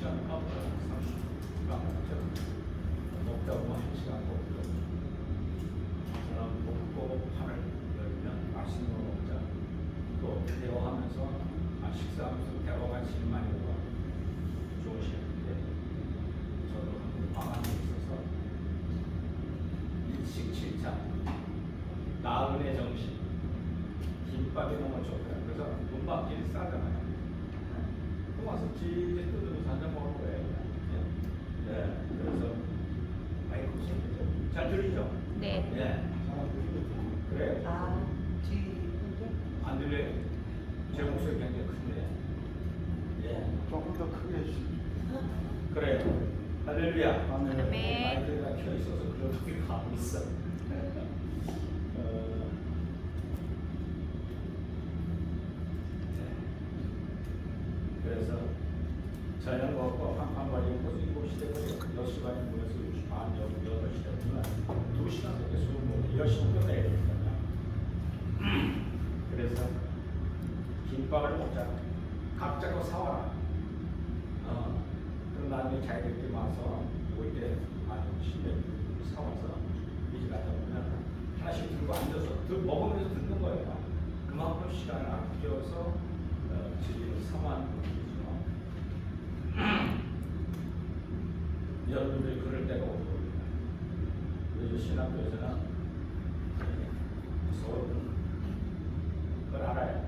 시간 가면 30시간 먹자고 1시간 먹고 저는 먹고 판을 열면 맛있는 거 먹자. 또 대화하면서 식사하면서 대화가 제일 많이 오고 좋은 시간인데 저도 한번 방황에 있어서 일식칠찬 나은의 정신 김밥이 너무 좋더라고요. 그래서 문밥끼리 싸잖아요. 또 와서 찌게 뜯으면서 한잔 먹을 거예요. 네. 그래서 아이고 잘 들리죠? 네. 네. 그래요. 아, 안 들려요? 제 목소리 굉장히 큰데. 예. 조금 더 크게 해주시죠. 그래요. 할렐루야. 아멘. 마이크가 켜 있어서 그렇게 가고 있어. 그래서 저녁 먹고 한판 걸리고 7시 되고 6시 반에 모여서 6시 반, 8시 되면 2시간밖에 술을 먹고 10시 끝내야 되거든요. 그래서 김밥을 먹자. 각자 거 사와라. 그럼 나중에 자기들끼리 와서 올 때 많이 오시면 사와서 이제 가다 보면 하나씩 들고 앉아서 먹으면서 듣는 거예요. 그만큼 시간을 아껴서 진리를 사모하는 거죠. 여러분들이 그럴 때가 올 겁니다. 요즘 신학교에서는 서울은 그걸 알아요.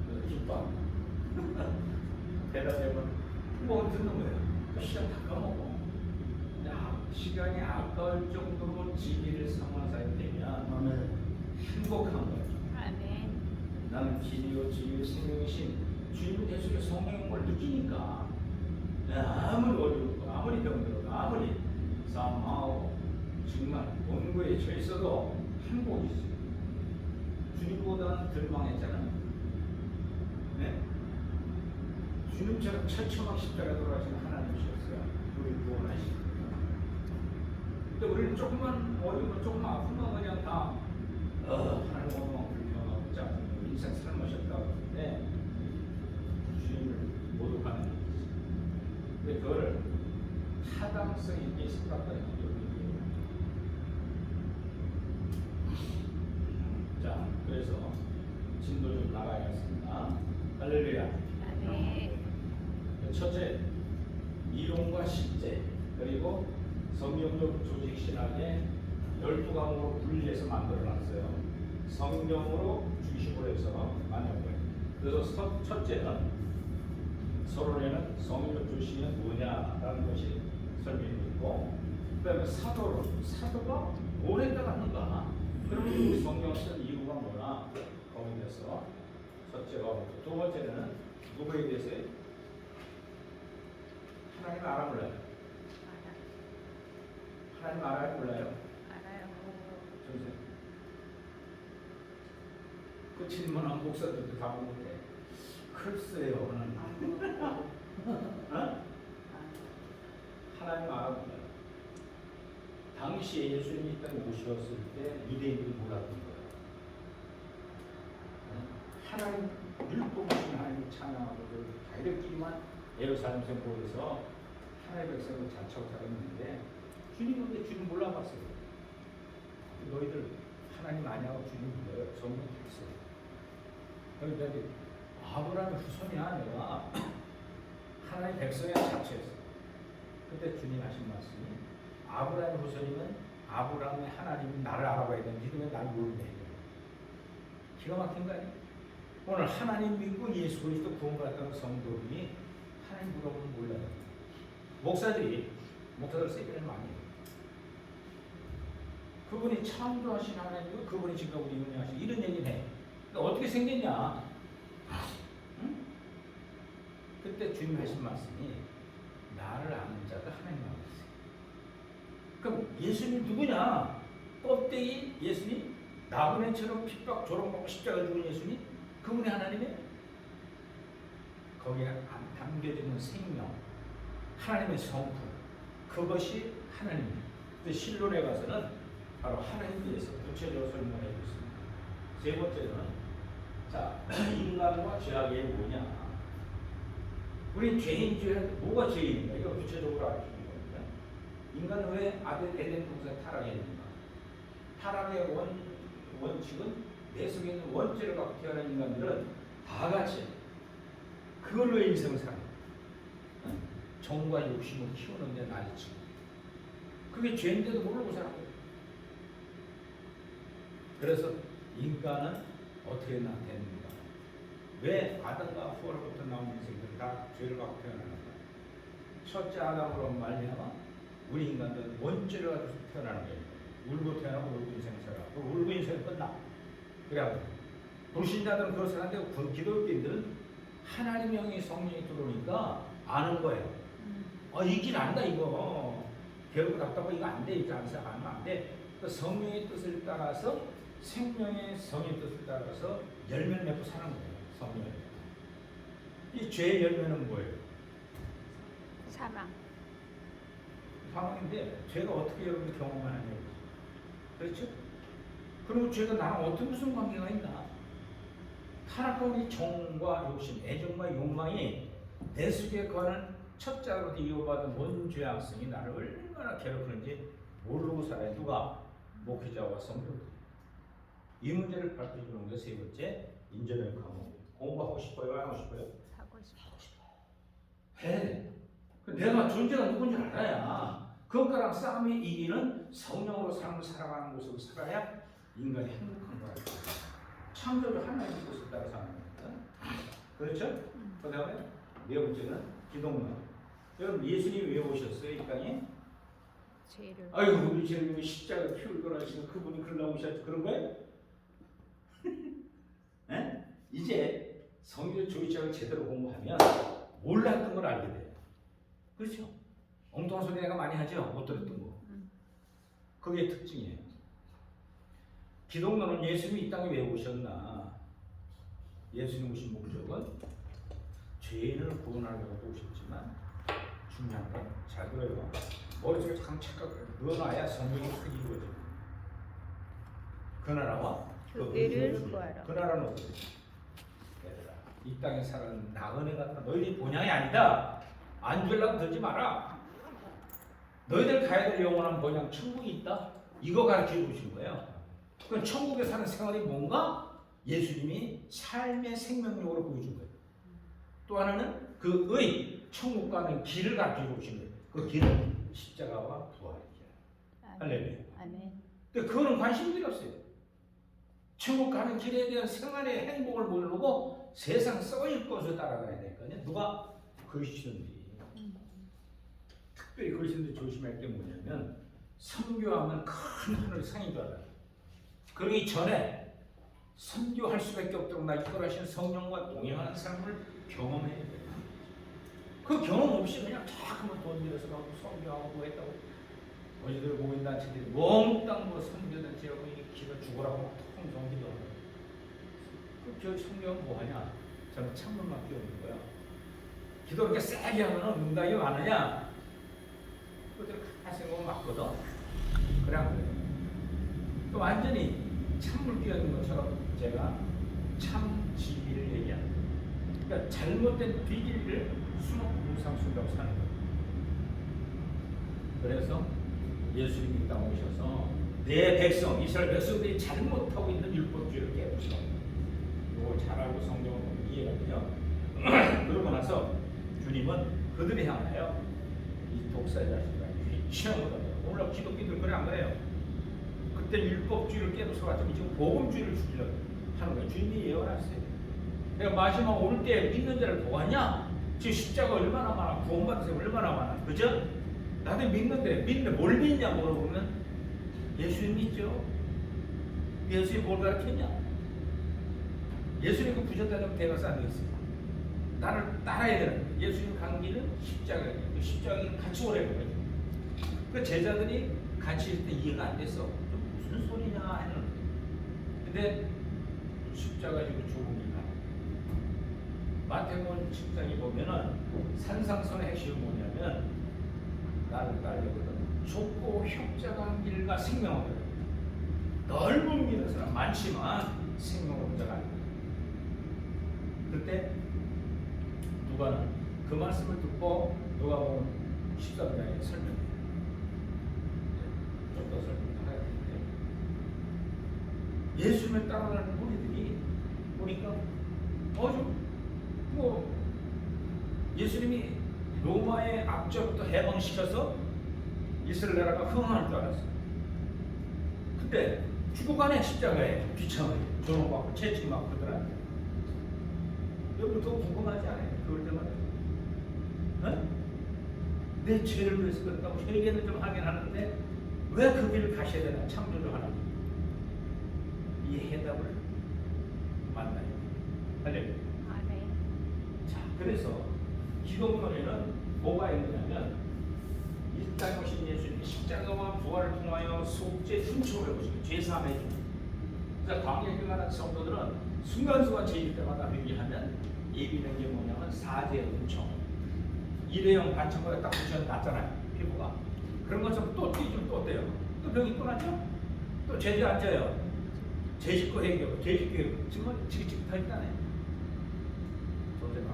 그래서 김밥 대답하면 뭐 듣는 거예요. 시간 다 까먹고 시간이 아까울 정도로 진리를 사모하는 사람이 되면 행복한 거예요. 아멘. 나는 길이요 진리요 생명이신 주님 예수의 성령을 느끼니까 아무리 어려우고 아무리 병들어도 아무리 싸움하고 정말 원고에 처해 있어도 행복이 있어요. 주님보다는 덜 망했잖아요. 네? 주님처럼 철저하게 십자가 돌아가신 하나님이셨어요. 우리 구원하시고. 근데 우리는 조금만 어려우면 조금 아프면 그냥 다 하나님 오면 불평하고 짜증내고 인생 삶으셨다고 하는데 주님을 모독하는 일이 있어요. 근데 그거를 타당성 있게 생각하는 게 자, 그래서 진도 좀 나가야겠습니다. 할렐루야. 아멘. 첫째, 이론과 실제 그리고 성경적 조직 신학의 12과목으로 분리해서 만들어놨어요. 성경으로 중심으로 해서 만든 거예요. 그래서 첫째는 서론에는 성경 조직이 뭐냐라는 것이 설명이 있고, 그 다음에 사도가 뭘 해당하는가, 그러면 우리 성경 쓴 이유가 뭐나 거기에서 첫째가 오고, 두 번째는 누구에 대해서요? 하나님 알아 몰라요? 하나님 알아요 몰라요? 알아요. 정세. 그 질문한 목사들도 답을 못해. 글쎄요는 하나님 알아 몰라요? 당시에 예수님이 이 땅에 오셨을 때 유대인들이 몰랐던 거예요. 하나님 율법하신 하나님을 찬양하고 자기들끼리만 예루살렘 성포에서 하나님의 백성을 잘 차고 살았는데 주님은 근데 주님 몰라봤어요. 너희들 하나님 아니하고 주님 불러요. 성경 했어요. 너희들이 아브라함의 후손이야 내가 하나님 백성의 자체였어. 그때 주님 하신 말씀이 아브라함의 후손이면 아브라함의 하나님이 나를 알아봐야 되는데 니는 날 모르네. 기가 막힌 거 아니야? 오늘 하나님 믿고 예수 그리스도 구원받았다는 성도들이 하나님 물어보면 몰라요. 목사들 세계를 많이 해요. 그분이 창조하신 하나님이고 그분이 지금 우리 운영하신 이런 얘기는 해. 근데 어떻게 생겼냐? 응? 그때 주님 하신 말씀이 나를 아는 자가 하나님 알았어요. 그럼 예수님 누구냐? 껍데기 예수님? 나그네처럼 핍박 조롱받고 십자가 죽은 예수님? 그분이 하나님의 거기에 담겨있는 생명, 하나님의 성품, 그것이 하나님입니다. 근데 실론에 가서는 바로 하나님에 대해서 구체적으로 설명해 주겠습니다. 세 번째는 자 인간과 죄악이 뭐냐? 우리 죄인 중에 뭐가 죄인인가? 이거 구체적으로 알려주는 겁니다. 인간은 왜 에덴 동산에 타락했는가? 타락의 원칙은 내 속에 있는 원죄를 갖고 태어난 인간들은 다 같이 그걸로 인생을 살아요. 정과 욕심을 키우는데 난리치고 그게 죄인데도 모르고 살아요. 그래서 인간은 어떻게 나타났는가? 왜 아담과 후로부터 나온 인생들은 다 죄를 갖고 태어나는가? 첫째 아담으로 말미암아 우리 인간들은 원죄를 가지고 태어나는 거예요. 울고 태어나고 울고 인생을 살아. 그 울고 인생을 끝나. 그래야 불신자들은 그렇게 하는데 기독교인들은 하나님의 영이 성령이 들어오니까 아는 거예요. 이 길 안다 이거. 괴롭고 답답하고 이거 안 돼. 이거 안 하면 안 돼. 그 성령의 뜻을 따라서 생명의 성의 뜻을 따라서 열매를 맺고 사는 거예요. 성령. 이 죄의 열매는 뭐예요? 사망. 사망인데 죄가 어떻게 여러분이 경험하느냐고. 그렇죠? 그리고 죄가 나랑 어떤 무슨 관계가 있나? 타락한 이 정과 욕심, 애정과 욕망이 내 속에 거하는 첫째로 이어받은 원 죄악성이 나를 얼마나 괴롭히는지 모르고 살아요. 누가? 목회자와 성도들. 이 문제를 밝혀주는 게 세 번째 인전의 과목. 공부하고 싶어요? 안 하고 싶어요? 하고 싶어. 해. 내가 존재가 누군지 알아야 그것과랑 싸움이 이기는 성령으로 삶을 살아가는 모습을 살아야 인간이 행복한 거야. 창조주 하나님 뜻을 따라 사는 겁니다. 그렇죠? 그 다음에 네 번째는 기독론. 여러분 예수님이 왜 오셨어요? 이 땅에? 죄를. 아이고 우리 주님이 십자가 피울 거라 하시는 그분이 그러려고 오셨지 그런 거예요? 네? 이제 성경 조이장을 제대로 공부하면 몰랐던 걸 알게 돼요. 그렇죠? 엉뚱한 소리 내가 많이 하죠? 못 들었던 거. 그게 특징이에요. 기독론은 예수님이 이 땅에 왜 오셨나? 예수님 오신 목적은 죄인을 구원하려고 오셨지만 중요한 건 잘 들어요. 머릿속에 참 착각을 넣어놔야 성경이 쓰긴 거죠. 그 나라와 그 의를 구하라. 그 나라는 어떻게 돼? 얘들아 이 땅에 사는 나그네 같은 너희들이 본향이 아니다. 안 주려고 들지 마라. 너희들 가야 될 영원한 본향 천국이 있다. 이거 가르쳐 주신 거예요. 그럼 천국에 사는 생활이 뭔가? 예수님이 삶의 생명력으로 보여준 거예요. 또 하나는 그 의, 천국 가는 길을 가르쳐 주신 거예요. 그 길은 십자가와 부활의 길. 할렐루야. 아멘. 근데 그거는 관심이 없어요. 천국 가는 길에 대한 생활의 행복을 모르고 세상 썩을 것을 따라가야 되거든요. 누가? 그리스도인들이. 특별히 그리스도인들이 조심할 게 뭐냐면 선교하면 큰 하늘 상인 줄 알아요. 그러기 전에 선교할 수밖에 없도록 나 이끌어하신 성령과 동행하는 삶을 경험해야 돼요. 그 경험 없이 그냥 다 그만 돈 들여서 가고 선교하고 뭐 했다고 어제들 모임단체들이 몽땅 뭐 선교단체하고 기도 죽으라고 통성기도 하고 그 성경은 뭐하냐? 저는 창문만 끼우는 거야. 기도 이렇게 세게 하면 응답이 많으냐? 그들을 가만히 생각하면 맞거든. 그래 안 그래? 또 완전히 창문 끼우는 것처럼 제가 참 진리를 얘기하는 거예요. 그러니까 잘못된 비진리를 수놓고 사는 거예요. 그래서 예수님이 땅 오셔서 내 백성 이스라엘 백성들이 잘못하고 있는 율법주의를 깨우쳐. 이걸 잘 알고 성경을 보면 이해가 돼요. 그러고 나서 주님은 그들이 향하여 이 독사자식과 휘치하고 오늘 기독교인들 그래 안 그래요? 그때 율법주의를 깨부숴가지고 지금 복음주의를 주려고 하는 거예요. 주님이 예언했어요. 내가 마지막 올 때 믿는 자를 보았냐? 지금 십자가 얼마나 많아, 구원받은 사람 얼마나 많아, 그죠? 나도 믿는데 뭘 믿냐 물어보면 예수님 믿죠. 예수님 뭘 가르쳤냐? 예수님 그 부셨다는 대가서 안 되겠어요. 나를 따라야 되는 거예요. 예수님 간 길은 십자가예요. 그 십자가를 같이 오라는 거예요. 그 제자들이 같이 있을 때 이해가 안 됐어. 무슨 소리냐 하는. 근데 십자가 지고 죽음이 가. 마태복음 10장에 보면은 산상선의 핵심이 뭐냐면 나를 따르거든. 좁고 협착한 길과 생명을 넓은 길은 사람 많지만 생명을 혼자가 아니다. 그때 누가는 그 말씀을 듣고 누가복음 13장에 설명해요. 좀 더 설명해야 되는데 예수님을 따라가는 무리들이 보니까 뭐 예수님이 로마의 압제부터 해방시켜서 이스라엘 나라가 흥할 줄 알았어요. 근데 죽어가네 십자가에 비참하게 조롱받고 채찍맞고 그러더라고요. 여러분 그거 궁금하지 않아요? 그럴 때마다 내 죄를 위해서 그런다고 회개는 좀 하긴 하는데 왜 그 길을 가셔야 되나? 창조주 하나님 이 해답을 만나요. 할렐루야. 아멘. 자, 그래서 기독론에는 뭐가 있느냐면 이 땅에 오신 예수님이 십자가와 부활을 통하여 속죄 훔쳐오려 오시고 죄사함해 줍니다. 그래서 광야에 가는 성도들은 순간순간 죄질 때마다 회개하면 예비된 게 뭐냐면 사죄 훔쳐 일회용 반창고에 딱 붙여 놨잖아요. 피부가 그런 것처럼 또 뛰면 또 어때요? 또 병이 또 나죠? 또 죄지 앉아요. 죄 짓고 회개하고 죄 짓고 회개하고 지금 지긋지긋하잖아요. 선생님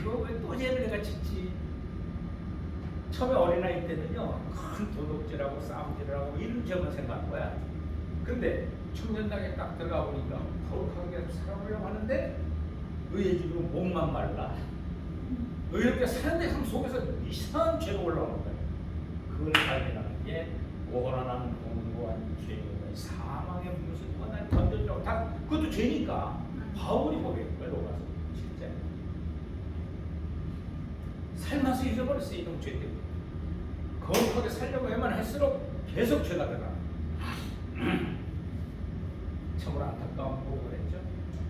그거 왜 또 죄를 내가 짓지? 처음에 어린아이 때는요 큰 도둑질하고 싸움질하고 이런 죄만 생각한 거야. 근데 청년당에 딱 들어가 보니까 거룩하게 살아보려고 하는데 의해지고 몸만 말라. 의롭게 사는데 그 속에서 이상한 죄가 올라오는 거야. 그걸 발견하는 게 오호라는 공고한 죄가 사망의 무슨 날 던져주라고 다 그것도 죄니까 바울이 보겠는 거야. 로마서 실제 삶아서 잊어버렸어. 이런 죄 때문에 거룩하게 살려고 해만 할수록 계속 죄가 들어가. 참으로 안타까운 보고를 했죠.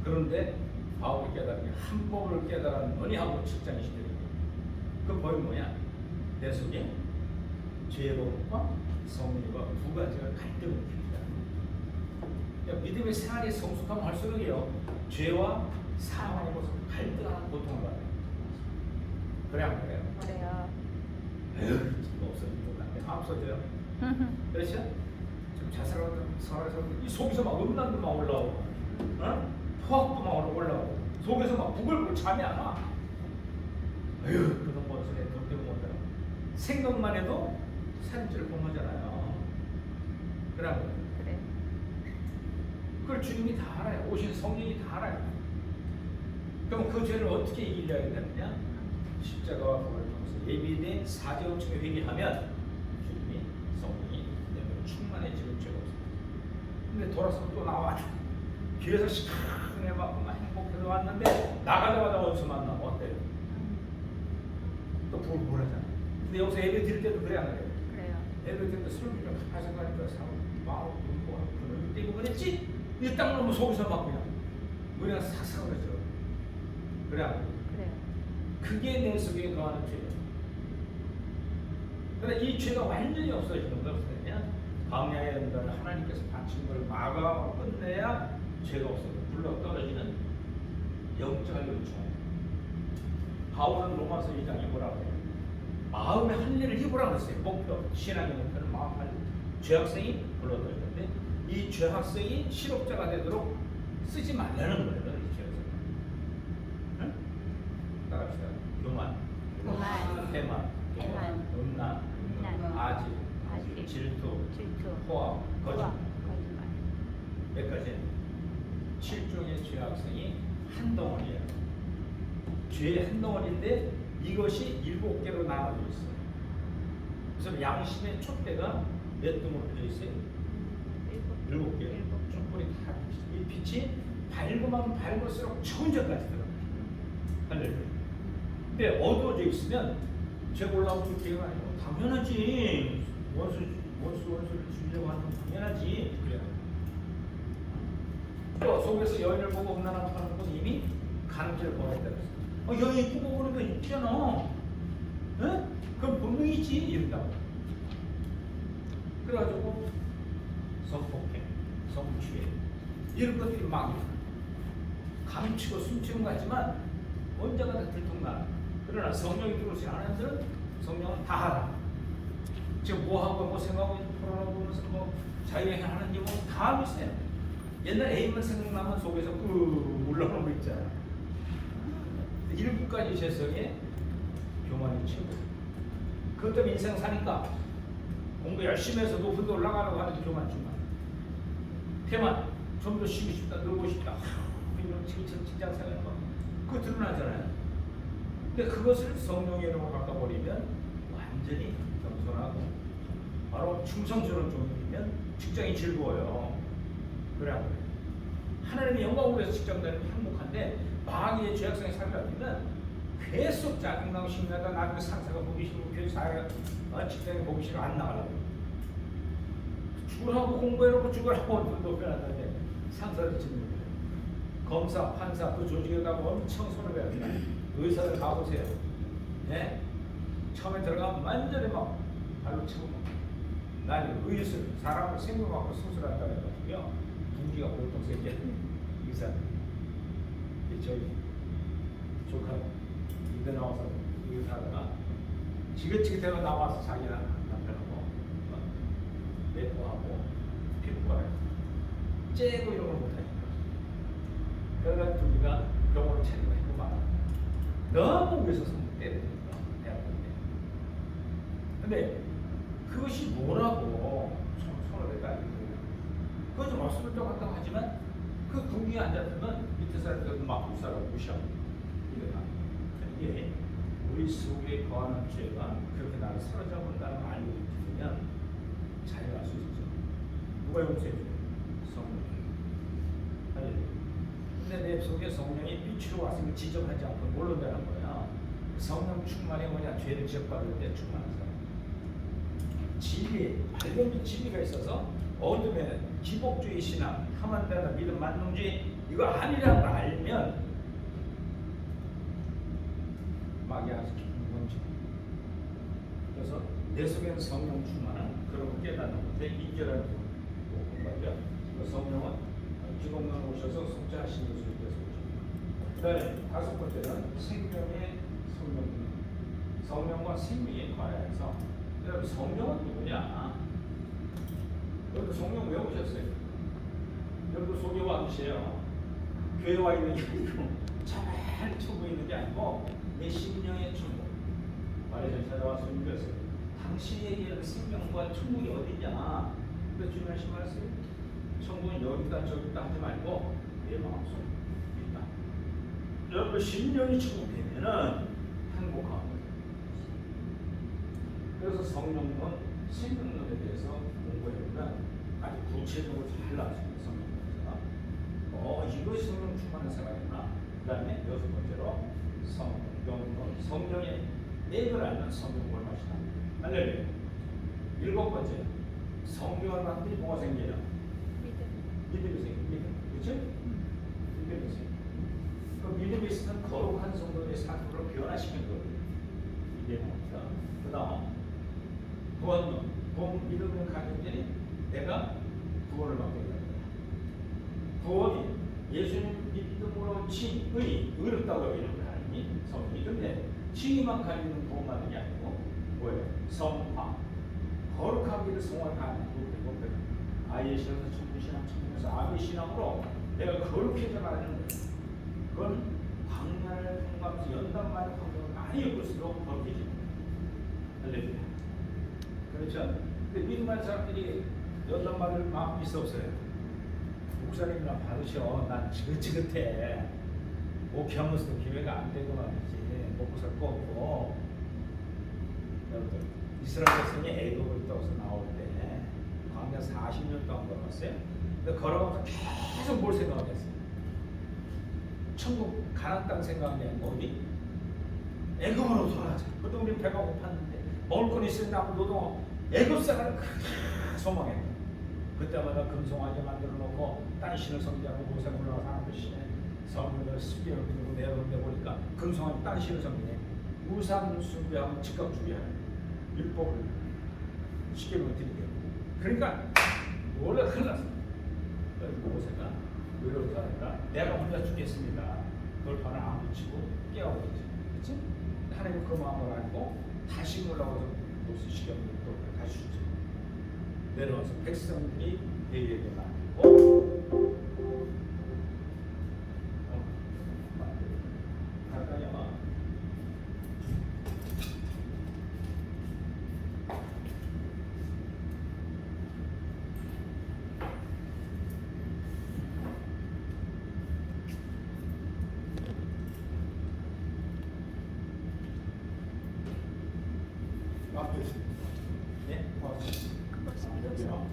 그런데 바울이 깨달은 게 한 법을 깨달았느니 하고 7장 20절에 그 법이 뭐냐? 내 속에 죄로움과 성리와 두 가지가 갈등을 핍니다. 믿음의 생활이 성숙하면 할수록요 죄와 사망의 모습 갈등하는 고통을 받아요. 그래 안 그래요? 그래요. 에휴 이거 없어지면 안 없어져요. 그렇죠? 지금 자살하는 사람들 이 속에서 막 음란도 막 올라오고 포악도 막 올라오고 속에서 막 부글부글 잠이 안 와. 에휴 그런 것을 돈 때문에 못하라. 생각만 해도 살인죄를 범하잖아요. 그러면 그래. 그걸 주님이 다 알아요. 오신 성령이 다 알아요. 그럼 그 죄를 어떻게 이기려야 되느냐? 십자가와 부활을 통해서 예비된 사죄 훔침에 회개하면 주님이 성령이 내가 충만해지는 죄가 없습니다. 근데 돌아서 또 나와 길에서 시큰해 맞고 막 행복해서 왔는데 나가자마자 어디서 만나면 어때요? 또 불불하잖아. 근데 여기서 예배 드릴 때도 그래 안 그래요? 그래요. 예배 드릴 때 술 좀 하신 거니까 사람 마음 굶고 그런 때 이거 그랬지? 이 땅 넘어 속에서 막 그냥 그냥 싹싹 그러죠. 그래 안 그래요? 그래요. 그게 내 속에 거하는 죄예요. 그런데 이 죄가 완전히 없어지는 건 없으면 광야의 연단을 하나님께서 바친 걸 막아 끝내야 죄가 없어져 불러 떨어지는 영적인 요청. 바울은 로마서 2장에 뭐라고 해요? 마음의 할례를 입으라고 했어요. 목표, 신앙의 목표는 마음 할례. 죄학생이 불러 떨어졌는데 이 죄학생이 실업자가 되도록 쓰지 말라는 거예요. 이 죄학생. 응? 따라합시다. 교만, 태만, 음란, 아질, 질투, 포악, 거짓말. 몇 가지? 7종의 죄학생이 한 덩어리예요. 죄의 한 덩어리인데 이것이 7개로 나눠져 있어요. 그래서 양심의 촛대가 몇 등으로 되어 있어요? 7개. 촛불이 다 이 빛이 밝으면 밝을수록 좋은 점까지 들어가요. 할렐루야. 근데 어두워져 있으면 죄가 올라오는 게 아니고 당연하지. 원수를 주려고 하는 건 당연하지. 그래요. 또 속에서 여인을 보고 음란한 하는 건 이미 간음죄를 범했다 그랬어. 여인 이쁘고 보는 거 있잖아. 응? 그건 본능이지. 이런다고. 그래가지고 성폭행, 성추행 이런 것들이 막 감추고 숨치는 것 같지만 언제가 다 들통나. 그러나 성령이 들어오지 않은 들은 성령은 다 하라. 지금 뭐하고 뭐 생각하고 풀어보면서 뭐 자유행위 하는지 뭐 다 알고 있어요. 옛날 애인만 생각나면 속에서 올라오는 거 있잖아. 일곱 가지 재성의 교만이 최고. 그것 때문에 인생 사니까 공부 열심히 해서 높은 데 올라가려고 하는 게 교만 중만. 태만 좀 더 쉬고 싶다, 놀고 싶다. 이런 직장 생활 거 그거 드러나잖아요. 근데 그것을 성령의 이름으로 바꿔버리면 완전히 겸손하고 바로 충성스러운 종이면 직장이 즐거워요. 그래. 하나님의 영광을 위해서 직장 다니면 행복한데 마귀의 죄악성에 살펴보면 계속 짜증나고 심하다. 나중에 상사가 보기 싫고 교사가 직장에 보기 싫어 안 나가려고. 죽으라고 공부해놓고 죽으라고 돈도 빼놨는데 상사를 짓는 거예요. 검사, 판사 그 조직에다가 엄청 손을 배야 됩니다. 의사를 가보세요. 네? 처음에 들어가면 완전히 막 발로 치고 난 의술, 사람을 생명하고 수술한다고 해가지고요. 분기가 보통 생기는 의사. 저희 조카 이대 나와서 의사다가 지긋지긋해서 나와서 자기랑 남편하고 내포하고 피부과를 째고 이런 걸 못하니까. 그래서 둘이가 병원을 차리고 했고 말아. 너무 위해서 손을 때리니까 대학교인데. 근데 그것이 뭐라고 손을 해가지고 그거 좀 없으면 또 한다고 하지만 그 분기에 안 잡히면 밑에 사람들 막 무사라고 무시하고 이거다. 이게 우리 속에 거하는 죄가 그렇게 나를 사로잡는다는 걸 알고 있으면 자유할 수 있죠. 누가 용서해줘요? 성령. 근데 내 속에 성령이 빛으로 왔으면 지적하지 않고 모른다는 거야. 성령 충만이 뭐냐? 죄를 지적받을 때 충만한 사람. 진리, 밝은 진리가 있어서 어둠에 기복주의 신앙, 함한 데나 믿음 만능주의 이거 아니라는 걸 알면 마귀한테 기쁜 건지. 그래서 내 속에는 성령 충만한 그런 깨닫는 건데 인결하는 거죠. 성령은 기독만 오셔서 속죄하시는 것을 위해서 오십니다. 그다음에 다섯 번째는 생명의 성령. 성령과 생명의 과야에서 여러분 성령은 누구냐? 여러분 성령 왜 오셨어요? 여러분 속에 와 계세요. 교회 와 있는 게 아니고 잘 천국에 있는 게 아니고 내 심령의 천국. 말해서 찾아와서 믿었어요. 당신에게 생명과 천국이 어디냐? 근데 주님 말씀하세요. 천국은 여기다 저기다 하지 말고 내 마음속에 있다. 여러분 심령이 천국 되면은 행복한 거예요. 그래서 성령론, 생명론에 대해서 공부해보면 아주 구체적으로 잘 나왔습니다. 성령론에서 이것이 성령 충만한 생활이구나. 그 다음에 여섯 번째로 성령론, 성령의 내용을 알면 성령 뭘 마시다. 할렐루야. 일곱 번째, 성령을 받더니 뭐가 생겨요? 믿음이 생겨요. 믿음. 그렇죠? 믿음이 생겨요. 그 믿음이 있으면 거룩한 성도의 삶으로 변화시키는 거예요. 이게 뭡니까? 그 다음 구원론. 믿음을 가진 자니 내가 구원을 받게 된다. 구원이 예수님 믿음으로 칭의, 의롭다고 이름을 하니 성이. 근데 칭의만 가지는 구원받는 게 아니고 뭐예요? 성화. 거룩한 길을 성화하는 그 아이의 신앙에서 천부신앙, 천부에서 아비의 신앙으로 내가 거룩해져 가는 거예요. 그건 광야를 통과하면서 연단만의 환경을 많이 겪을수록 거룩해지는 거예요. 할렐루야. 그렇죠? 근데 믿음하는 사람들이 연단받을 마음이 있어 없어요? 목사님이나 받으셔. 난 지긋지긋해. 목회하면서도 기회가 안 되고 말이지. 먹고 살 거 없고. 여러분들 이스라엘 백성이 애굽에서 나올 때 광야 40년 동안 걸어갔어요. 근데 걸어가면서 계속 뭘 생각했어요? 천국 가나안 땅 생각이 아니고 어디? 애굽으로 돌아가자. 그때 우리 배가 고팠는데 먹을 건 있으면 나무 노동 애굽 생활을 크게 소망해. 그때마다 금송아지 만들어 놓고 딴 신을 섬기하고 모세 올라가서 하는 것이네. 성문을 습기를 들고 내려오는데 보니까 금송아지 딴 신을 섬기네. 우상 숭배하면 즉각 죽여야 해. 율법을 쉽게 못 드리게. 그러니까 원래 큰일 났어. 모세가 의로운 사람이라 내가 혼자 죽겠습니다. 그걸 바로 안 붙이고 깨워버리지. 그렇지? 하나님 그 마음을 알고 다시 올라와서 모세 시켜버리고 또 다시 주죠. 내려와서 백성들이 대회에 만들고 가까이 와. 앞에 있어요. 예? 그것이 비로소 알겠죠?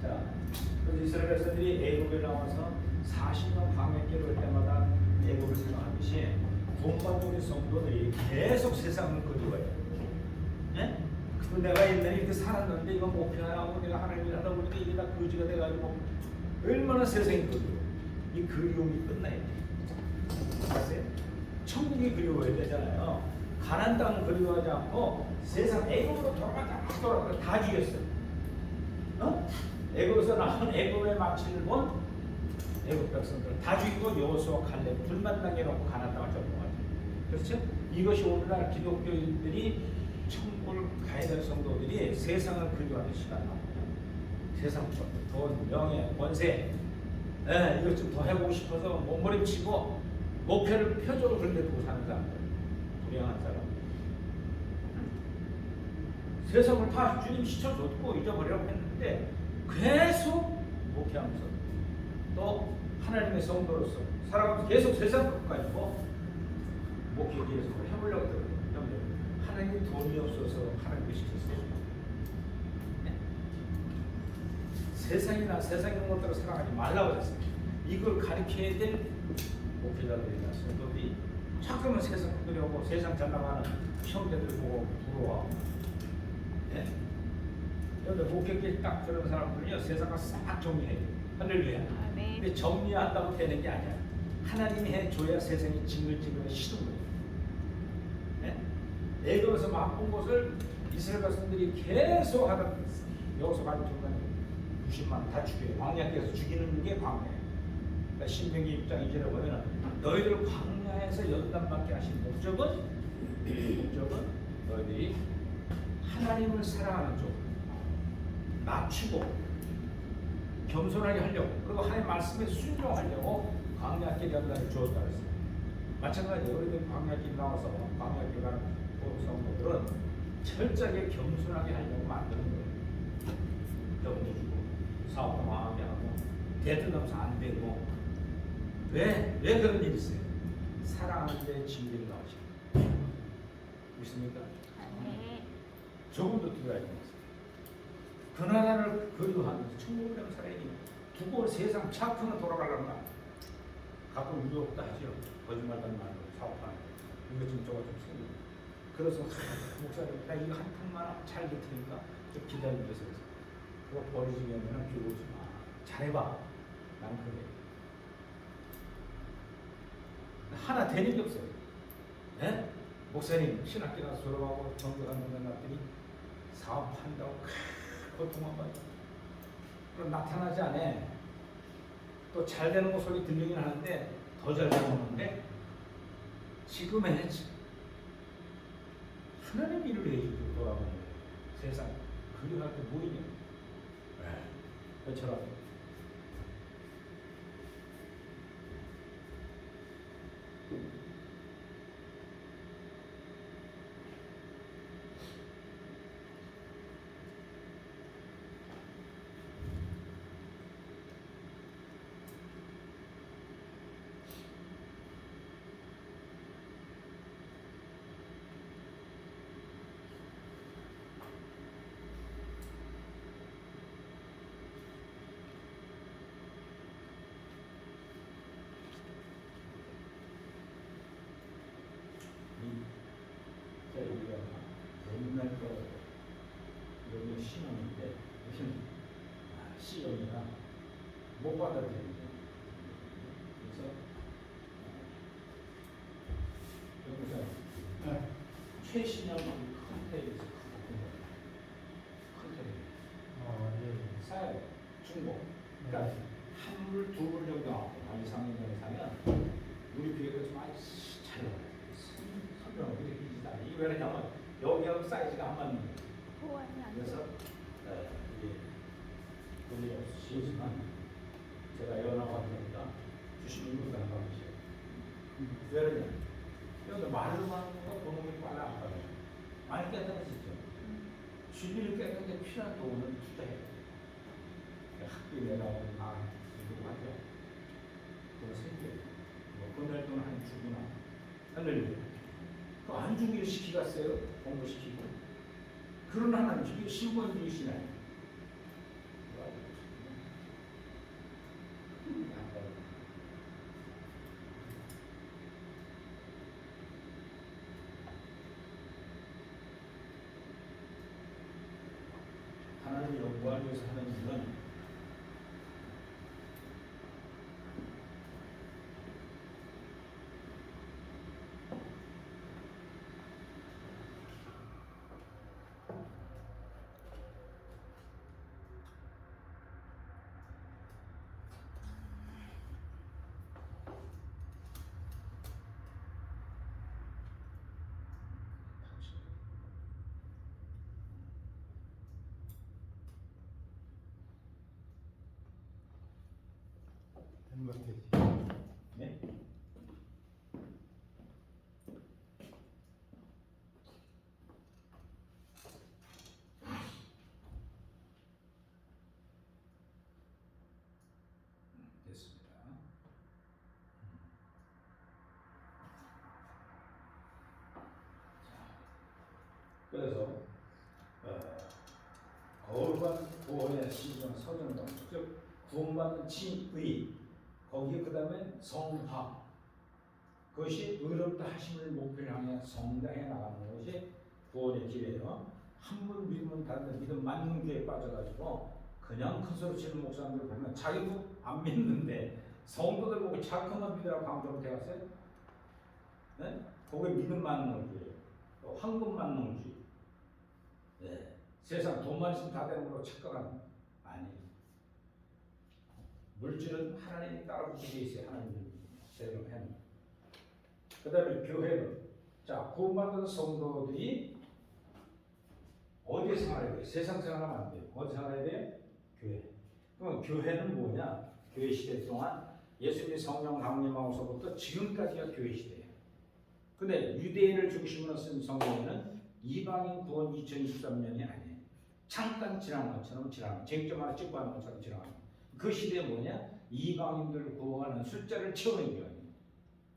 자, 그래서 이스라엘 백성들이 애굽에 나와서 40년 광야길을 올 때마다 애굽을 생각하듯이 본받는 성도들이 계속 세상을 그리워해요. 예? 그 내가 옛날에 이렇게 살았는데 이거 목표 하나고 내가 하나님을 하다 보니까 이게 다 거지가 돼가지고 얼마나 세상이 그리워. 이 그리움이 끝나야 돼. 아세요? 천국이 그리워야 되잖아요. 가나안 땅을 그리워하지 않고 세상 애굽으로 돌아가자 다 죽였어요. 어? 애굽에서 나온 애굽의 마취를 본 애굽 백성들 다 죽이고 여호수아 갈렙 둘만 남겨놓고 가나안 땅을 점령하죠. 그렇죠? 이것이 오늘날 기독교인들이 천국을 가야 될 성도들이 세상을 그리워하는 시간 나옵니다. 세상 돈, 명예, 권세 이것 좀 더 해보고 싶어서 몸부림치고 목표를 표적을 걸려두고 사는 사람들, 불행한 사람. 세상을 다 주님 시켜줬고 잊어버리라고 했는데 계속 목회하면서 또 하나님의 성도로서 살아가면서 계속 세상 것 가지고 목회 계속 해보려고 들어요. 하나님이 돈이 없어서 하나님을 시켰어요. 네? 세상이나 세상 있는 것들을 생각하지 말라고 했어요. 이걸 가르쳐야 될 목회자들이나 성도들이 자꾸만 세상 그려고 세상 잘 나가는 형제들 보고 부러워. 예? 그런데 목회길 딱 그런 사람들은요 세상을 싹 정리해요. 할렐루야. 아멘. 근데 정리한다고 되는 게 아니야. 하나님이 해줘야 세상이 징글징글 시는 거예요. 예? 애굽에서 맛본 것을 이스라엘 백성들이 계속 하다 여기서 가는 중간에 90만 다 죽여요. 광야에서 죽이는 게 광야예요. 그러니까 신명기 6장 2절에 보면 너희들 광야에서 연단받게 하신 목적은 너희들이 하나님을 사랑하는 쪽 낮추고 겸손하게 하려고 그리고 하나님 말씀에 순종하려고 광야길 연단을 주었다 그랬어요. 마찬가지로 우리들 광야길 나와서 광야길 가는 성도들은 철저하게 겸손하게 하려고 만드는 거예요. 병도 주고 사업도 망하게 하고 대들면서 안 되고 왜 그런 일이 있어요? 사랑하는데 진리를 나오시고 믿습니까? 아멘. 조금도 들어야 됩니다. 그 나라를 그리워하면서 천국을 향해 살아야 됩니다. 두고 세상 착하면 돌아가려는 거 가끔 유혹도 하죠. 거짓말도 말고 사업하는 이거 좀 저거 좀 생기고 그래서 목사님 나 이거 한 탕만 잘 get으니까 좀 기다리면서 그거 버리지 않으면 비오지 마. 잘해봐. 난 그래. 하나 되는 게 없어요. 네? 목사님 신학교 가서 졸업하고 전교 갔는데 났더니 사업한다고 고통만 받아. 그럼 나타나지 않아. 또 잘 되는 거 소리 들리긴 하는데 더 잘 되는데 지금 해야지. 하나님 일을 해야지 돌아가는 거예요. 세상 그리워할 게 뭐 있냐. 그처럼 우리가 옛날 거 여기 신앙인데 무슨 시험이나 못 받아들이는 거예요. 그래서 여기서 최신형 큰 테이블에서 큰 사야 돼. 중고. 그러니까 한 불, 두 불 정도 나오고 한 2, 3년 전에 사면 우리 비교가 좀 많이 잘 나와요. 선명하고 이렇게 비지다. 이거 왜 그러냐면 여기하고 사이즈가 안 맞는 거예요. 보완이 안 그래서 돼. 이게 돈이 없으시지만 제가 연하고 하니까 주시는 분도 안 받으세요. 왜 그러냐? 여기 말로만 하는 거 보는 게 빨리 안 받아요. 많이 깨달으시죠? 주님을 깨닫는 게 필요한 돈을 투자해요. 학비 내라고 다 이거 하죠. 그거 생겨요. 뭐 보낼 돈 한 주구나. 할렐루야. 그안 주기를 시키겠어요? 공부시키고. 그런 하나님, 이게 신본주의시나요? 하나님 연구하기 위해서 하는 일은 되는 것 같아요. 네? 됐습니다. 그래서 거울과 구원의 시즌 서정동, 즉 구원받는 칭의, 거기에 그 다음에 성화, 그것이 의롭다 하심을 목표로 향해 성장해 나가는 것이 구원의 길이에요. 한 번 믿으면 다른데 믿음 맞는 교회에 빠져가지고 그냥 큰 소리 치는 목사님들 보면 자기도 안 믿는데 성도들 보고 자꾸만 믿으라고 강조를 해왔어요. 네? 거기에 믿음 맞는 교회, 또 황금 맞는 교회. 네. 세상 돈만 있으면 다 되는 걸로 착각하는 아니에요. 물질은 하나님이 따로 붙여 있어요. 하나님 대로 해는. 그 다음에 교회는 자 구원받은 성도들이 어디에 생활해야 돼요? 세상 생활하면 안 돼요. 어디 생활해야 돼요? 교회. 그럼 교회는 뭐냐? 교회 시대 동안 예수님이 성령 강림하고서부터 지금까지가 교회 시대예요. 근데 유대인을 중심으로 쓴 성경에는 이방인 구원 2023년이 아니에요. 잠깐 지난 것처럼 지나가는, 쟁점 하나 찍고 하는 것처럼 지나가는. 그 시대에 뭐냐? 이방인들 구원하는 숫자를 채우는 거예요.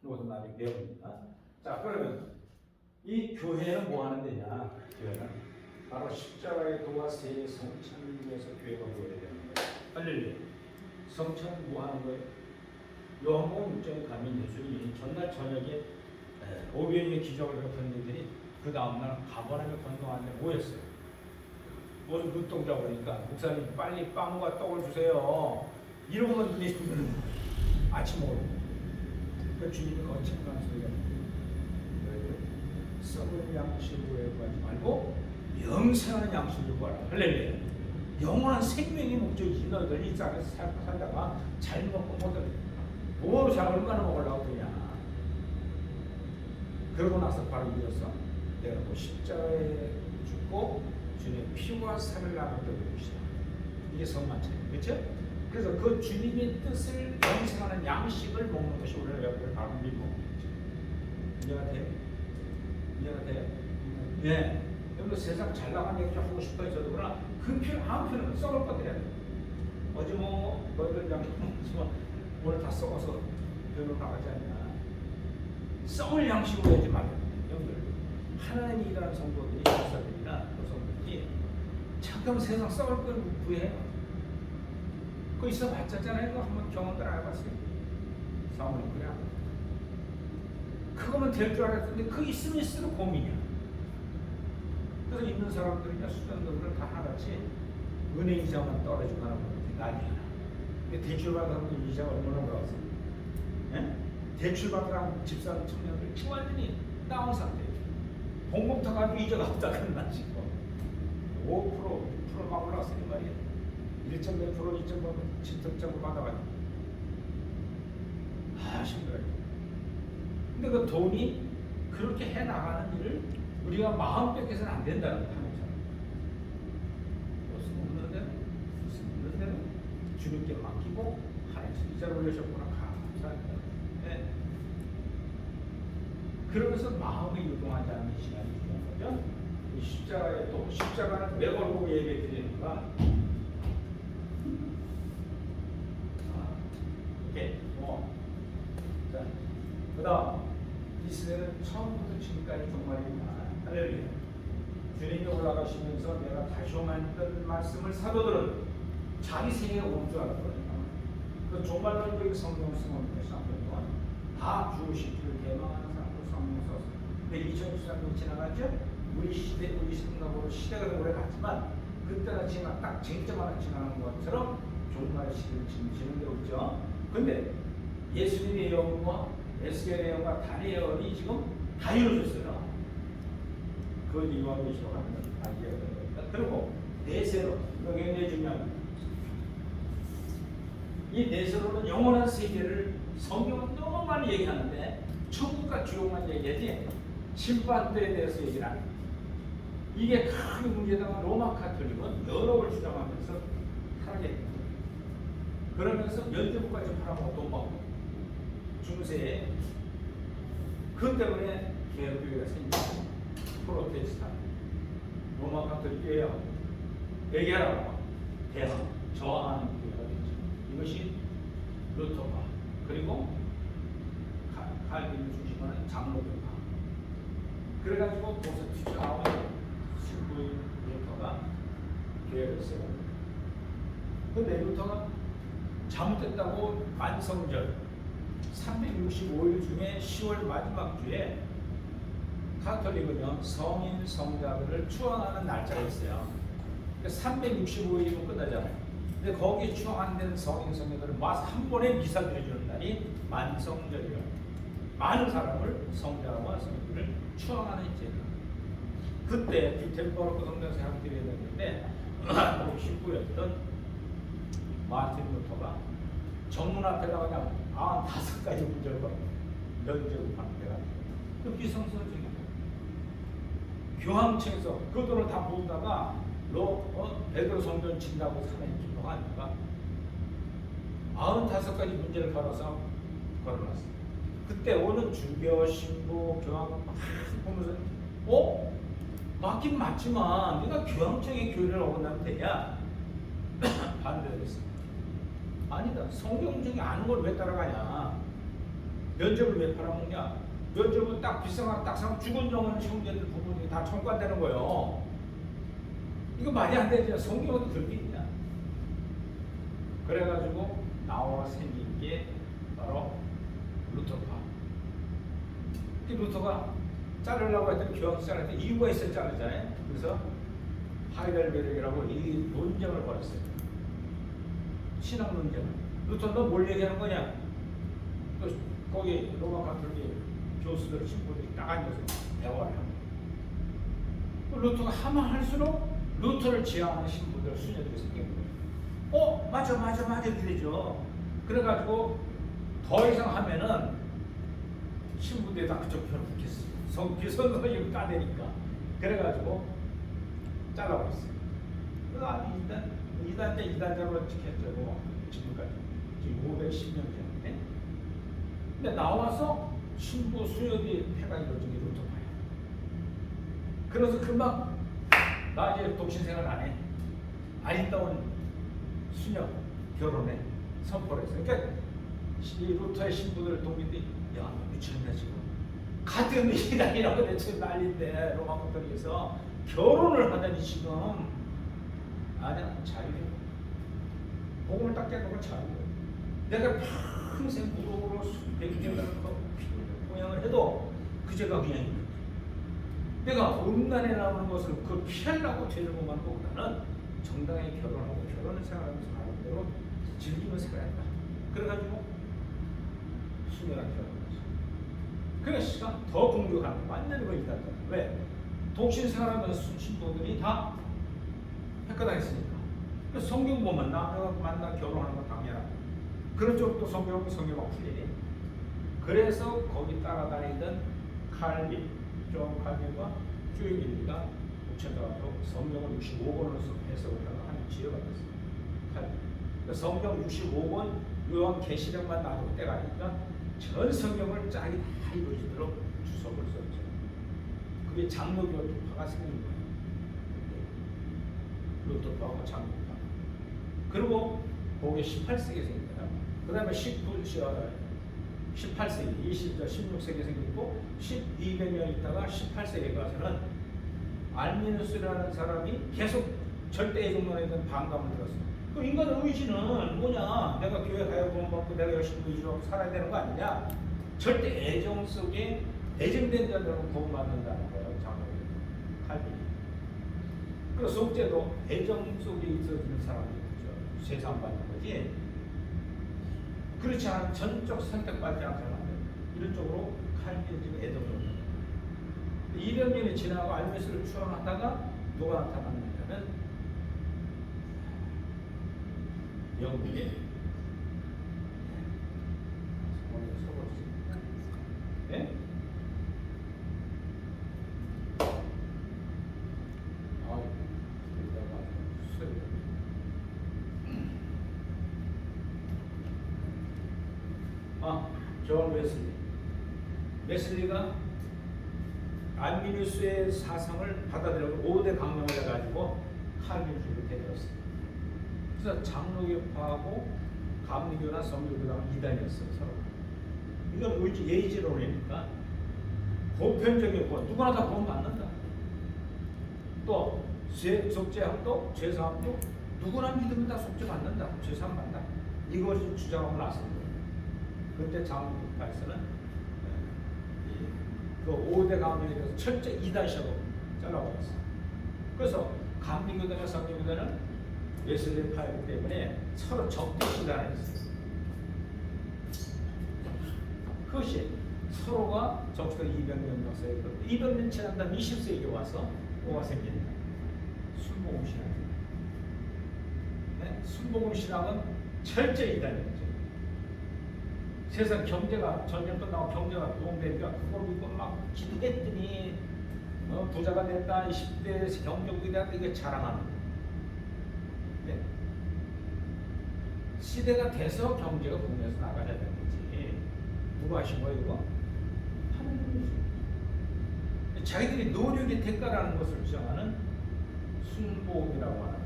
이것도 나중에 배웁니다. 자, 그러면 이 교회는 뭐 하는 데냐? 교회는 바로 십자가의 도와 세의 성찬을 위해서 교회가 모여야 되는 거예요. 할렐루야. 성찬은 뭐 하는 거예요? 요한복음 6장에 가면 예수님이 전날 저녁에 오병이의 기적을 베푼 이들이 그 다음날 가버나움에 건너왔는데 모였어요. 무슨 눈동자 보니까 목사님 빨리 빵과 떡을 주세요. 이러고만 예수님은 아침 먹으러 그 주님이 거창한 소리가 썩은 양식을 구하지 말고 영생하는 양식을 구하라. 할렐루야. 영원한 생명의 목적이지. 너희들 이 땅에서 살다가 잘 먹고 뭐 잘 얼마나 먹으려고 그러냐. 그러고 나서 바로 이어서 내가 뭐 십자가에 죽고 주님의 피와 살을 나눴던 것이다. 이게 성만찬이에요. 그렇죠? 그래서 그 주님의 뜻을 영생하는 양식을 먹는 것이 우리가 여러분을 바로 믿고 먹는 거죠. 이해가 돼요? 이해가 돼요? 예. 여러분 세상 잘 나가는 얘기 좀 하고 싶어 해서도 그러나 그 필요 아무 필요 없어. 썩을 것 같아요. 어제 뭐 너희들 양식 먹지만 오늘 다 썩어서 별로 나가지 않냐. 썩을 양식으로 하지 말아요. 여러분들 하나님이 일하는 성도들이 목사들이나 성도들이 잠깐 세상 썩을 걸 구해요. 그거 있어봤잖아요. 그거 한번 경험들 알아봤어요. 사모님 그래. 그거면 될 줄 알았는데 그 있으면 있을수록 고민이야. 그래서 있는 사람들이나 수련들은 다 하나같이 은행 이자만 떨어지고 하는 건데 난리야. 근데 대출 받은 사람들 이자가 얼마나 올라왔어? 예? 대출 받으라고 집사람 청년들 완전히 다운 상태예요. 공공터 가지고 이자가 없다 그런 날 지금 5% 6%막 올라왔으니 말이에요. 1.몇 프로, 2.몇 집특적으로 받아가지고 힘들어요. 근데 그 돈이 그렇게 해 나가는 일을 우리가 마음 뺏겨서는 안 된다는 거예요. 무슨 없는 대로, 무슨 없는 대로 주님께 맡기고 하나님 이자를 올려줬구나 감사합니다. 네. 그러면서 마음이 유동하지 않는 시간이 중요한 거죠. 이 십자가에 또 십자가는 왜 걸고 예배 드리는가? 이렇게 자, 그다음 이 시대는 처음부터 지금까지 종말이구나. 할렐루야. 주님이 올라가시면서 내가 다시 오만했던 말씀을 사도들은 자기 생애에 온 줄 알았거든요. 그 종말론적인 성경을 쓰면서 다 죽으실 줄 대망하는 사람으로 성경을 썼어요. 근데 2013년이 지나갔죠? 우리 시대, 우리 생각으로 시대가 오래 갔지만 그때나 지금 딱 쟁점 하나 지나간 것처럼 종말의 시대를 지금 진행되고 있죠. 근데 예수님의 영과 에스겔의 영과 다니엘의 영이 지금 다 이루어졌어요. 그걸 이유하고 계시다고 하면 다 이해가 됩니다. 그리고 내세로, 이거 굉장히 중요합니다. 이 내세로는 영원한 세계를 성경은 너무 많이 얘기하는데 천국과 지옥만 얘기하지 심판대에 대해서 얘기를 안 해요. 이게 크게 문제다가 로마 카톨릭은 여러 걸 주장하면서 타겟 그러면서 면제부까지 팔아먹고 돈 받고 중세에 그 때문에 개혁교회가 생기고 프로테스탄트 로마 카톨릭 교회와 얘기하라고 대항 저항하는 교회가 됐죠. 이것이 루터파 그리고 칼빈을 중심하는 장로교파 그래가지고 도서 투자하고 신부인 루터가 교회를 세워요. 근데 루터가 잘못됐다고 만성절 365일 중에 10월 마지막 주에 카톨릭은요 성인 성자들을 추앙하는 날짜가 있어요. 365일이면 끝나잖아요. 근데 거기에 추앙 안 된 성인 성자들을 모아서 한 번에 미사 드려주는 날이 만성절이에요. 많은 사람을 성자와 성인들을 추앙하는 제가 그때 뷰텐버그 성당 사람들이 했는데 19였던 마틴 루터가 정문 앞에다가 그냥 95가지 문제를 걸고 면제부 반대가지고 그 비성스러운 교황청에서 그 돈을 다 모으다가 베드로 성전 친다고 사는 김도가 아니까 95가지 문제를 걸어서 걸어놨어요. 그때 오는 주교, 신부, 교황 막 보면서 맞긴 맞지만 네가 교황청의 교리를 어긋나면 되냐? 반대를 했어요. 아니다. 성경 중에 아는 걸 왜 따라가냐? 면접을 왜 팔아먹냐? 면접은 딱 비싼 딱 사면 죽은 영혼 형제들 부모님이 다 청구한다는 거예요. 이거 말이 안 되죠. 성경은 그런 게 있냐? 그래가지고 나와 생긴 게 바로 루터파. 이 루터가 자르려고 했더니 교황청한테 이유가 있어야 자르잖아요. 그래서 하이델베르크라고 이 논쟁을 벌였어요. 신학 논쟁을. 루터 너 뭘 얘기하는 거냐? 또 거기 로마 카톨릭 교수들 신부들이 딱 앉아서 대화를 합니다. 루터가 하면 할수록 루터를 지향하는 신부들 수녀들이 생긴 거예요. 맞아 그러죠. 그래가지고 더 이상 하면은 신부들에다 그쪽 편을 붙겠어요. 비선거를 따내니까. 그래가지고 잘라버렸어요. 그래서 이단자로 지켰죠. 지금까지. 지금 510년 전인데. 근데 나와서 신부 수녀들이 패가 이루어진 게 루터파예요. 그래서 금방 나 이제 독신생활 안 해. 아리따운 수녀 결혼해. 선포를 했어요. 그러니까 이 루터의 신부들 동기들이 야, 너 미쳤네 지금. 같은 이단이라고 대체 난리인데 로마 카톨릭에서 결혼을 하다니 지금 아니야 자유해. 복음을 딱 깨놓고 자유해. 내가 평생 무릎으로 수백 년을 공양을 해도 그 죄가 그냥 있는 거야. 내가 음란에 나오는 것을 그 피하려고 죄를 범하는 것보다는 정당하게 결혼하고 결혼 생활하면서 하는 대로 즐기면서 살아야 한다. 그래가지고 수녀랑 결혼했어. 그래서 시간 더 공격하는 거 완전히 그 이단다. 왜? 독신 생활하면서 신부들이 다 획가당했으니까. 성경 보면 남녀가 만나 결혼하는 건 당연하고 그런 쪽도 성경은 성경과 풀리네. 그래서 거기 따라다니던 칼빈, 존 칼빈과 쭈이길리가 붙여져가지고 성경을 65권으로 해석을 하고 한 지혜가 됐어요. 칼빈. 그러니까 성경 65권 요한 계시록만 놔둘 때가 아니니까 전 성경을 짝이 다 이루어지도록 주석을 썼죠. 그게 장로교 파가 생긴 거예요. 루터파하고 장로파. 그리고 그게 18세기에 생긴 거야. 그 다음에 18세기, 16세기에 생기고 1200년 있다가 18세기에 가서는 알미누스라는 사람이 계속 절대 애정론에 대한 반감을 들었어. 그 인간의 의지는 뭐냐? 내가 교회 가야 구원받고 내가 열심히 의지하고 살아야 되는 거 아니냐? 절대 애정 속에 애정된 자들은 구원받는다는 거예요. 장로교 칼빈이. 그리고 속죄도 애정 속에 있어지는 사람이 세상 받는 거지. 그렇지 않은 전적 선택받지 않은 사람들 이런 쪽으로 칼빈이 지금 애정을 200년이 지나고 알미스를 추앙하다가 누가 나타났냐면 영국의 네? 존 웨슬리가 알미누스의 사상을 받아들여서 5대 강령을 해가지고 칼빈주의를 대들었어요. 그래서 장로교파하고 감리교나 성교교랑 이단이었어요. 서로. 이건 예의지론이니까 보편적이고 누구나 다 구원 받는다. 또 속죄함도 죄사함도 누구나 믿으면 다 속죄 받는다. 죄사함 받는다. 이것을 주장하고 나섰어요. 그때 장로교파에서는 그 5대 강령에 대해서 철저히 이단식으로 잘라버렸어요. 그래서 감리교단과 성교교단은 웨슬리 파이기 때문에 서로 적대시 단했어요. 그것이 서로가 적시가 200년 역사에 200년 지난 다음 20세기에 와서 뭐가 생긴다? 순복음 신앙. 네? 순복음 신앙은 철저히 이단이었죠. 세상 경제가 전쟁 끝나고 경제가 도움되니까 그걸 믿고 막 기도했더니 부자가 됐다 20대에서 경제국이 됐다 이게 자랑하는 거예요. 네? 시대가 돼서 경제가 보면서 나가야 되는 거지. 누가 하신 거예요 이거? 하나님이죠. 자기들이 노력의 대가라는 것을 주장하는 순복음이라고 하는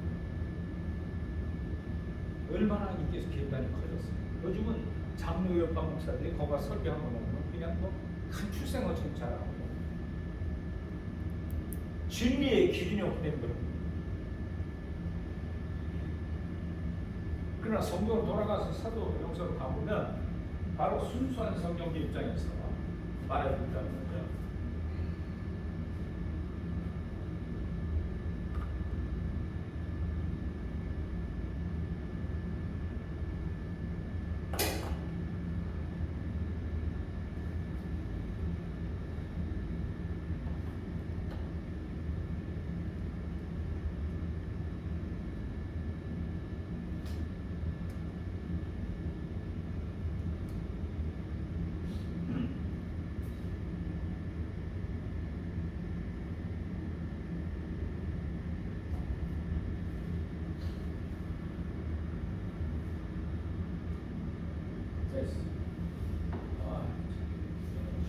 얼마나 인기에서 기회단이 커졌어요. 요즘은 장로교파 목사들이 거기가 설교한 거 보면 그냥 큰 출생어처럼 자라고 진리의 기준이 없는 거예요. 그러나 성경으로 돌아가서 사도 영서를 가보면 바로 순수한 성경의 입장에서 말해준다는 거죠.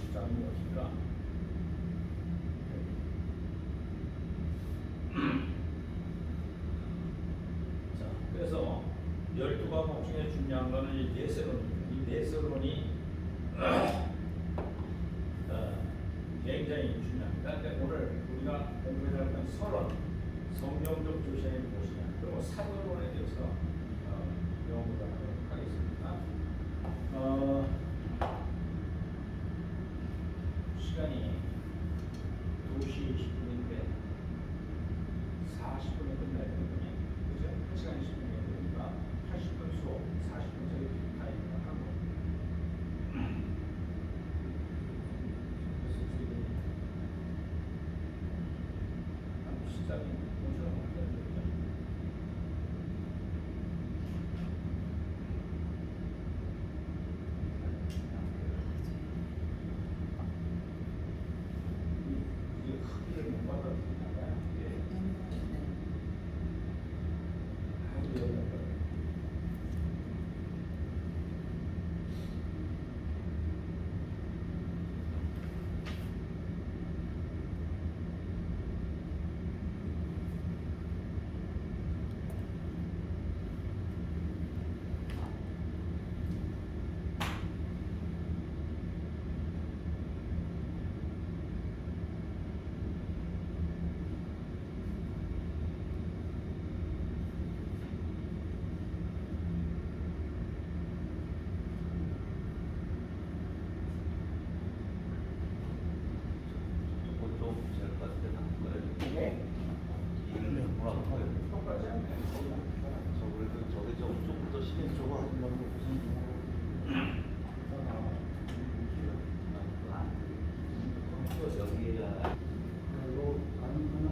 시장이 어디가? 자, 그래서 12과목 중에 중요한 거는 이 내세론입니다. 이 내세론이 굉장히 중요합니다. 그러니까 오늘 우리가 공부해야 할 서론, 성경적 조시의 무엇이냐, 그리고 사도론에 대해서 연구를 하도록 하겠습니다. 시간이 2시 20분인데 40분에 끝나야 되거든요. 그죠? 1시간 20분이 되니까 80분 수업, 40분 저희 타임을 하고 그래서 지금 시작이 오셔서 만들어야 되죠. 될것 같은데 나. 이게 이는 뭐라고 할까요? 똑같지 않나요?